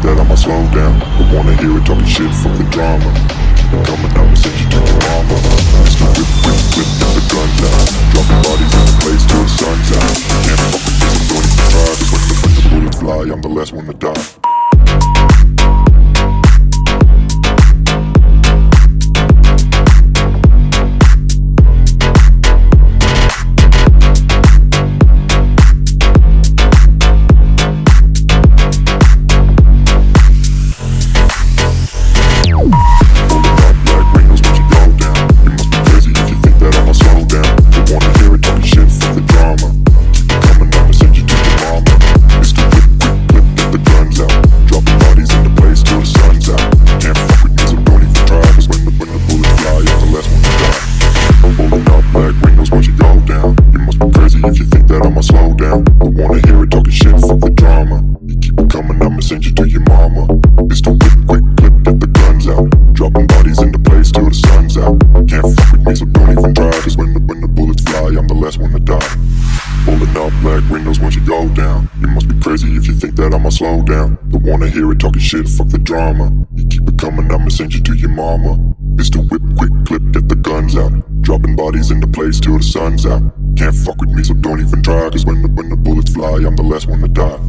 that I'ma slow down. Don't wanna hear it talking shit, fuck the drama. Keep it coming, I'ma send you to your mama. It's the whip, whip, whip, get the guns out. Dropping bodies in the place till the sun's out. Can't fuck with this, I'm don't even try. Cause when the bullets fly, I'm the last one to die. If you think that I'ma slow down, don't wanna hear it talking shit, fuck the drama. You keep it coming, I'ma send you to your mama. It's the whip, quick clip, get the guns out. Dropping bodies into place till the sun's out. Can't fuck with me, so don't even try. Cause when the bullets fly, I'm the last one to die. Pulling up black windows once you go down. You must be crazy if you think that I'ma slow down. Don't wanna hear it talking shit, fuck the drama. You keep it coming, I'ma send you to your mama. It's the whip, quick clip, get the guns out. Dropping bodies into place till the sun's out. Can't fuck with me, so don't even try. Cause when the bullets fly, I'm the last one to die.